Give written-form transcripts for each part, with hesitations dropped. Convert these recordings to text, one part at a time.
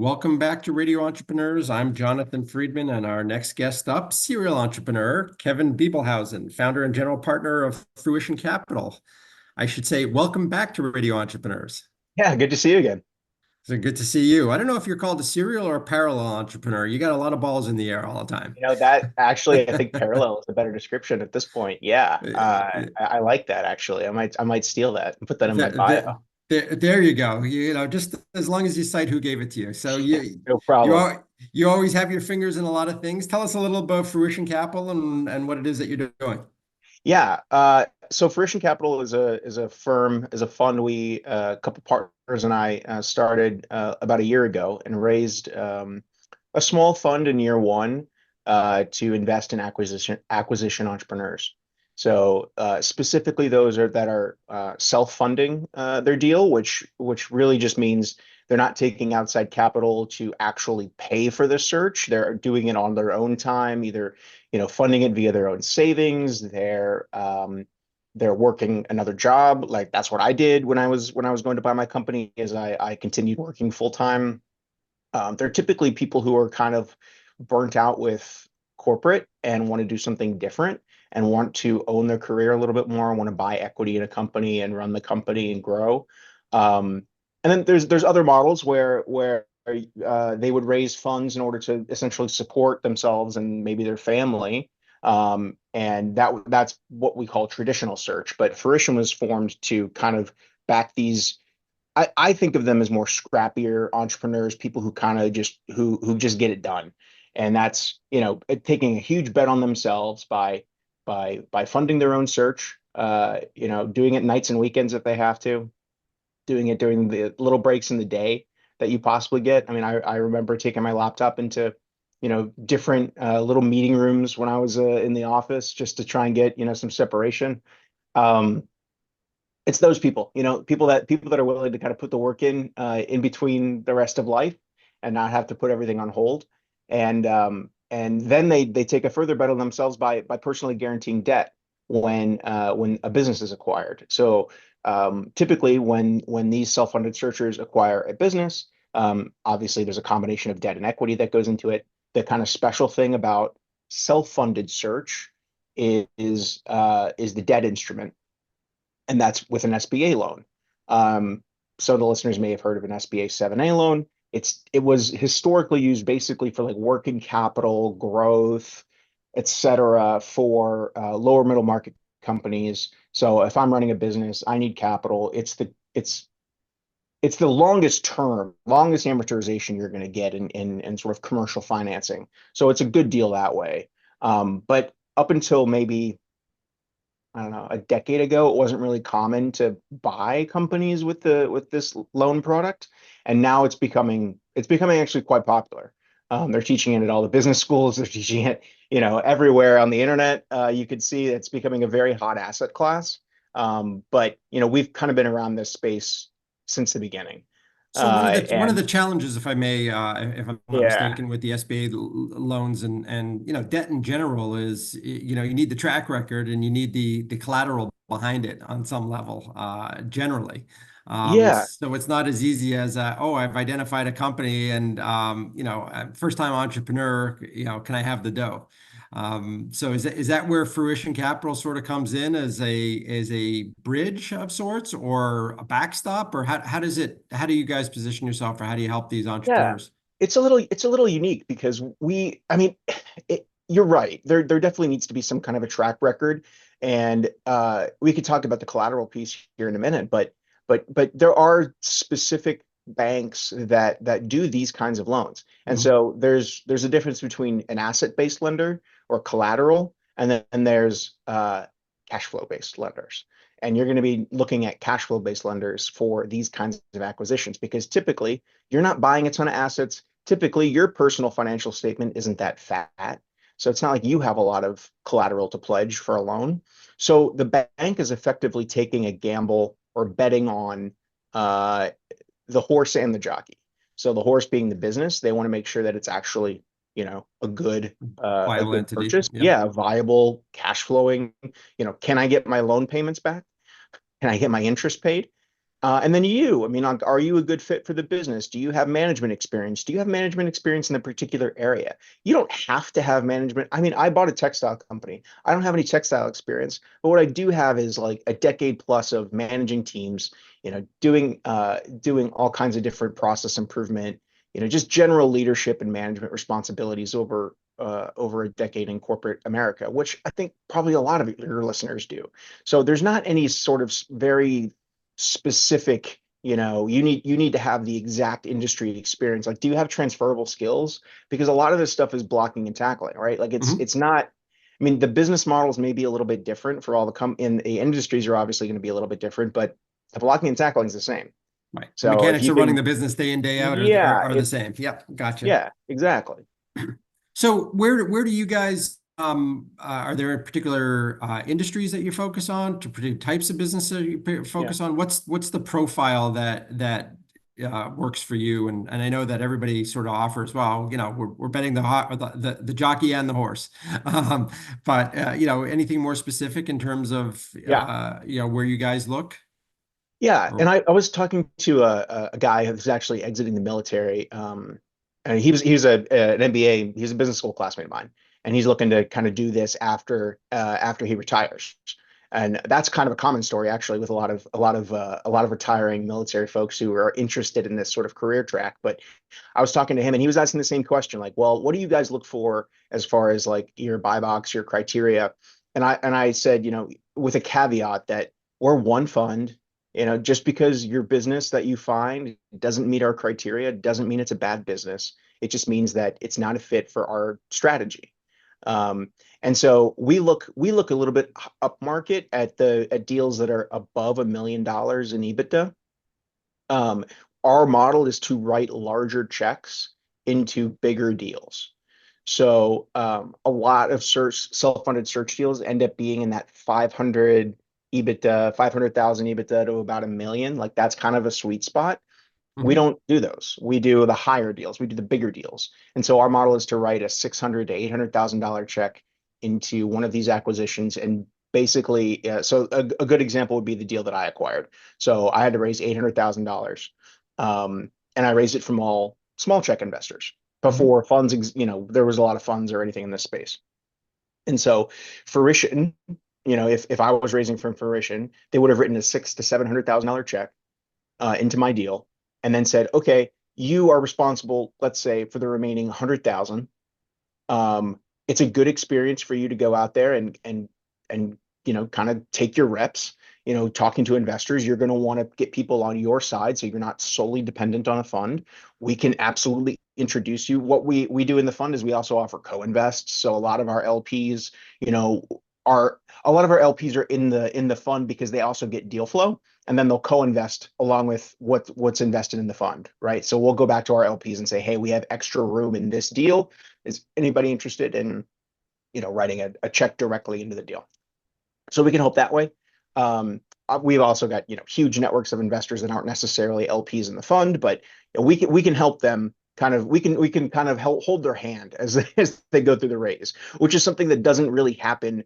Welcome back to Radio Entrepreneurs. I'm Jonathan Freedman, and our next guest up, serial entrepreneur Kevin Bibelhausen, founder and general partner of Fruition Capital. I should say, welcome back to Radio Entrepreneurs. Yeah, good to see you again. So good to see you. I don't know if you're called a serial or a parallel entrepreneur. You got a lot of balls in the air all the time. That actually, I think parallel is a better description at this point. Yeah, I like that actually. I might steal that and put that in my There, bio. there you go. Just as long as you cite who gave it to you. So No you problem. are, you always have your fingers in a lot of things. Tell us a little about Fruition Capital and what it is that you're doing. Yeah. So Fruition Capital is a firm, is a fund we a couple partners and I started about a year ago and raised a small fund in year one to invest in acquisition entrepreneurs. So specifically those that are self-funding their deal, which really just means they're not taking outside capital to actually pay for the search. They're doing it on their own time, either funding it via their own savings. They're working another job. Like that's what I did when I was going to buy my company, is I continued working full time. They're typically people who are kind of burnt out with corporate and want to do something different and want to own their career a little bit more, want to buy equity in a company and run the company and grow. Um, and then there's other models where they would raise funds in order to essentially support themselves and maybe their family. And that's what we call traditional search. But Fruition was formed to kind of back these. I think of them as more scrappier entrepreneurs, people who kind of just get it done. And that's, taking a huge bet on themselves by funding their own search, doing it nights and weekends if they have to, doing it during the little breaks in the day that you possibly get. I mean, I remember taking my laptop into, different little meeting rooms when I was in the office just to try and get, some separation. Um, it's those people, people that are willing to kind of put the work in between the rest of life and not have to put everything on hold. And then they take a further bet on themselves by personally guaranteeing debt when a business is acquired. So typically when these self-funded searchers acquire a business, obviously there's a combination of debt and equity that goes into it. The kind of special thing about self-funded search is the debt instrument, and that's with an SBA loan. So the listeners may have heard of an SBA 7A loan. It was historically used basically for like working capital, growth, et cetera, for lower middle market companies. So if I'm running a business, I need capital. It's the longest term, longest amortization you're going to get in sort of commercial financing. So it's a good deal that way. But up until maybe, I don't know, a decade ago, it wasn't really common to buy companies with this loan product, and now it's becoming actually quite popular. They're teaching it at all the business schools. They're teaching it, everywhere on the internet. You could see it's becoming a very hot asset class. But we've kind of been around this space since the beginning. So one of the And challenges, if I may, if I'm not yeah, mistaken, with the SBA loans and debt in general is you need the track record and you need the collateral behind it on some level, generally. yeah, So it's not as easy as oh, I've identified a company and first time entrepreneur, can I have the dough? So is that where Fruition Capital sort of comes in as a bridge of sorts or a backstop, or how do you guys position yourself, or how do you help these yeah. entrepreneurs? It's a little unique because I mean, you're right. There definitely needs to be some kind of a track record, and we could talk about the collateral piece here in a minute. But there are specific banks that do these kinds of loans, and Mhm. so there's a difference between an asset-based lender or collateral, and then there's cash flow-based lenders. And you're going to be looking at cash flow-based lenders for these kinds of acquisitions because typically you're not buying a ton of assets. Typically, your personal financial statement isn't that fat. So it's not like you have a lot of collateral to pledge for a loan. So the bank is effectively taking a gamble or betting on uh, the horse and the jockey. So the horse being the business, they want to make sure that it's actually, a good a Viable good entity. purchase. Yeah. Yeah, viable, cash flowing. Can I get my loan payments back? Can I get my interest paid? And then you, I mean, like, are you a good fit for the business? Do you have management experience? Do you have management experience in a particular area? You don't have to have management. I mean, I bought a textile company. I don't have any textile experience, but what I do have is like a decade plus of managing teams, doing all kinds of different process improvement, just general leadership and management responsibilities over a decade in corporate America, which I think probably a lot of your listeners do. So there's not any sort of very specific, you need to have the exact industry experience. Like, do you have transferable skills? Because a lot of this stuff is blocking and tackling, right? Like Mhm. it's not, I mean, the business models may be a little bit different for all the industries are obviously going to be a little bit different, but the blocking and tackling is the same. Right. The So if mechanics you of running can, the business day in, day out yeah, are the same. Yep, gotcha. yeah, exactly. So where do you guys are there particular industries that you focus on, to particular types of businesses you Yeah. focus on? What's the profile that works for you? And I know that everybody sort of offers, well, we're betting the jockey and the horse. Um, but anything more specific in terms of Yeah. where you guys look? Yeah, and Or I was talking to a guy who's actually exiting the military. And he was an MBA. He's a business school classmate of mine, and he's looking to kind of do this after he retires. And that's kind of a common story actually with a lot of retiring military folks who are interested in this sort of career track. But I was talking to him, and he was asking the same question, like, well, what do you guys look for as far as like your buy box, your criteria? And I said, with a caveat that we're one fund. Just because your business that you find doesn't meet our criteria doesn't mean it's a bad business. It just means that it's not a fit for our strategy. Um, and so we look a little bit upmarket at deals that are above $1 million in EBITDA. Um, our model is to write larger checks into bigger deals. So a lot of self-funded search deals end up being in that 500,000 EBITDA to about 1 million. Like that's kind of a sweet spot. We Mhm. don't do those. We do the higher deals. We do the bigger deals. And so our model is to write a 600 to $800,000 check into one of these acquisitions. And basically, so a good example would be the deal that I acquired. So I had to raise $800,000, and I raised it from all small check investors Mhm. before funds. There was a lot of funds or anything in this space. And so Fruition, if I was raising from Fruition, they would have written a $600,000 to $700,000 check into my deal, and then said, okay, you are responsible, let's say, for the remaining 100,000. It's a good experience for you to go out there and kind of take your reps. Talking to investors, you're going to want to get people on your side, so you're not solely dependent on a fund. We can absolutely introduce you. What we do in the fund is we also offer co-invests. So a lot of our LPs are in the fund because they also get deal flow, and then they'll co-invest along with what's invested in the fund, right? So we'll go back to our LPs and say, hey, we have extra room in this deal. Is anybody interested in writing a check directly into the deal? So we can help that way. We've also got huge networks of investors that aren't necessarily LPs in the fund, but we can help them kind of we can kind of help hold their hand as as they go through the raise, which is something that doesn't really happen,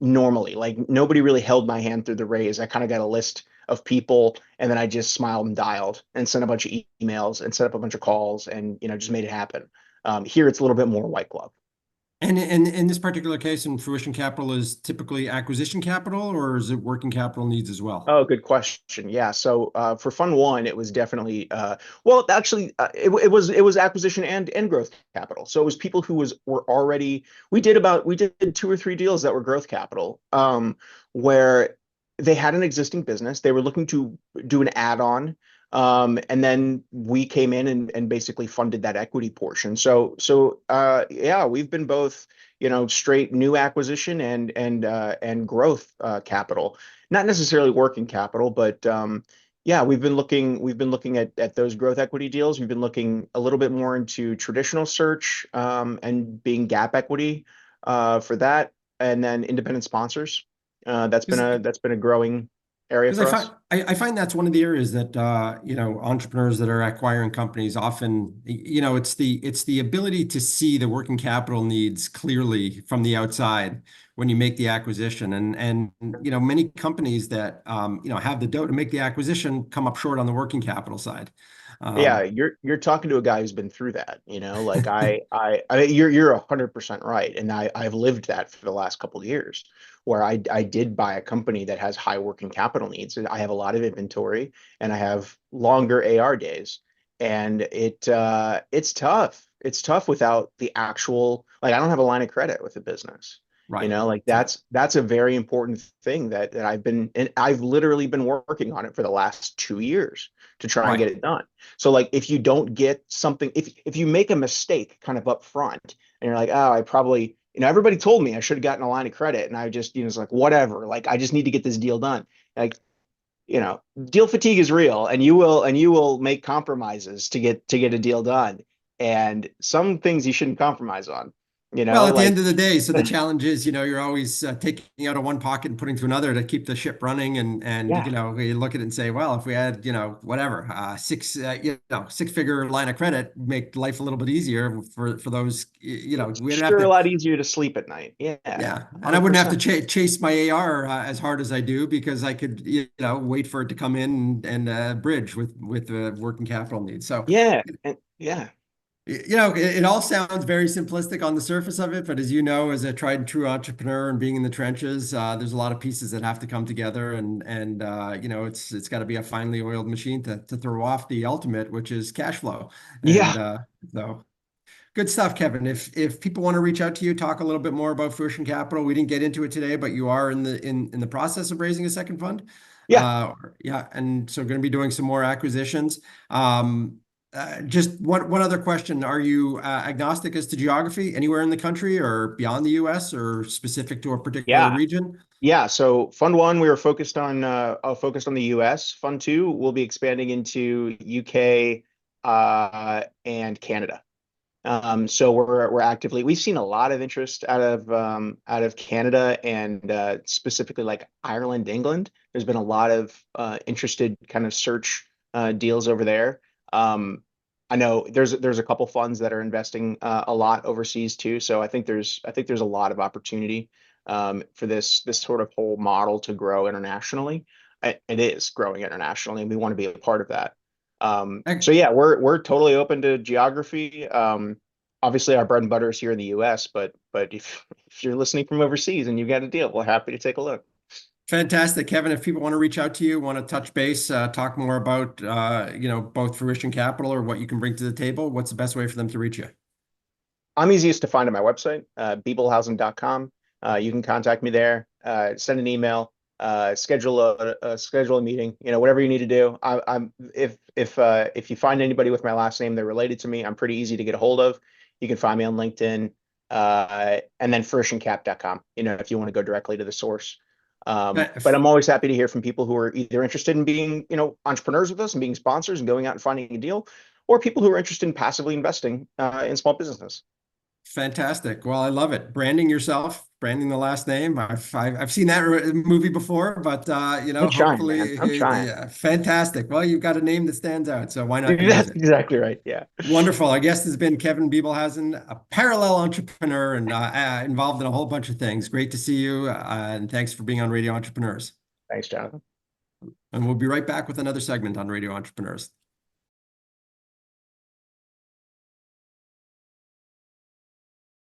normally. Like nobody really held my hand through the raise. I kind of got a list of people, and then I just smiled and dialed and sent a bunch of emails and set up a bunch of calls and just made it happen. Here it's a little bit more white glove. And in this particular case, in Fruition Capital is typically acquisition capital, or is it working capital needs as well? Oh, good question. Yeah. So for Fund One, it was definitely well, actually, it was acquisition and growth capital. So it was people who were already. We did 2 or 3 deals that were growth capital, where they had an existing business. They were looking to do an add-on, and then we came in and basically funded that equity portion. So yeah, we've been both straight new acquisition and growth capital, not necessarily working capital, but yeah, we've been looking at those growth equity deals. We've been looking a little bit more into traditional search, and being gap equity for that, and then independent sponsors. That's been Is a growing. area Because for us. I find that's one of the areas that entrepreneurs that are acquiring companies often, it's the ability to see the working capital needs clearly from the outside when you make the acquisition. And many companies that have the dough to make the acquisition come up short on the working capital side. Yeah, Um, you're talking to a guy who's been through that, like you're 100% right. And I've lived that for the last couple of years where I did buy a company that has high working capital needs. And I have a lot of inventory and I have longer AR days. And it's tough. It's tough without the actual, like I don't have a line of credit with the business. right. Like So, that's a very important thing that I've literally been working on it for the last 2 years to try and right. get it done. So like if you don't get something, if you make a mistake kind of up front and you're like, oh, I probably, everybody told me I should have gotten a line of credit and I just, it's like whatever, like I just need to get this deal done. Like, deal fatigue is real and you will make compromises to get a deal done. And some things you shouldn't compromise on, Well, at the like end of the day, so the challenge is, you're always taking out of one pocket and putting to another to keep the ship running. And yeah, you look at it and say, well, if we had, whatever, six-figure line of credit, make life a little bit easier for those, it's we don't have sure a to. lot easier to sleep at night. Yeah, Yeah, and I wouldn't have to 100%. chase my AR as hard as I do because I could, wait for it to come in and bridge with working capital needs. So, Yeah, and yeah. it all sounds very simplistic on the surface of it, but as you know, as a tried and true entrepreneur and being in the trenches, there's a lot of pieces that have to come together, and it's got to be a finely oiled machine to throw off the ultimate, which is cash flow. And Yeah. so. Good stuff, Kevin. If people want to reach out to you, talk a little bit more about Fruition Capital. We didn't get into it today, but you are in the process of raising a second fund. Yeah. Yeah, and so going to be doing some more acquisitions. Just one other question. Are you agnostic as to geography, anywhere in the country or beyond the US or specific to a particular Yeah. region? Yeah. So fund one, we were focused on the US. Fund two, we'll be expanding into UK and Canada. So we're actively we've seen a lot of interest out of Canada and specifically like Ireland, England. There's been a lot of interested kind of search deals over there. Um, I know there's a couple funds that are investing a lot overseas too. So I think there's a lot of opportunity for this sort of whole model to grow internationally. It is growing internationally, and we want to be a part of that. So yeah, we're totally open to geography. Obviously, our bread and butter is here in the U.S., but if you're listening from overseas and you've got a deal, we're happy to take a look. Fantastic, Kevin. If people want to reach out to you, want to touch base, talk more about both Fruition Capital or what you can bring to the table, what's the best way for them to reach you? I'm easiest to find on my website, Bibelhausen.com. You can contact me there, send an email, schedule a meeting, whatever you need to do. If you find anybody with my last name, they're related to me. I'm pretty easy to get a hold of. You can find me on LinkedIn, and then fruitioncap.com, if you want to go directly to the source. But I'm always happy to hear from people who are either interested in being, entrepreneurs with us and being sponsors and going out and finding a deal, or people who are interested in passively investing in small businesses. Fantastic. Well, I love it. Branding yourself, branding the last name. I've seen that movie before, but I'm trying, man. hopefully, I'm trying. yeah, fantastic. Well, you've got a name that stands out, so why not use That's it? exactly right. Yeah. Wonderful. Our guest has been Kevin Bibelhausen, a parallel entrepreneur and involved in a whole bunch of things. Great to see you, and thanks for being on Radio Entrepreneurs. Thanks, Jonathan. And we'll be right back with another segment on Radio Entrepreneurs.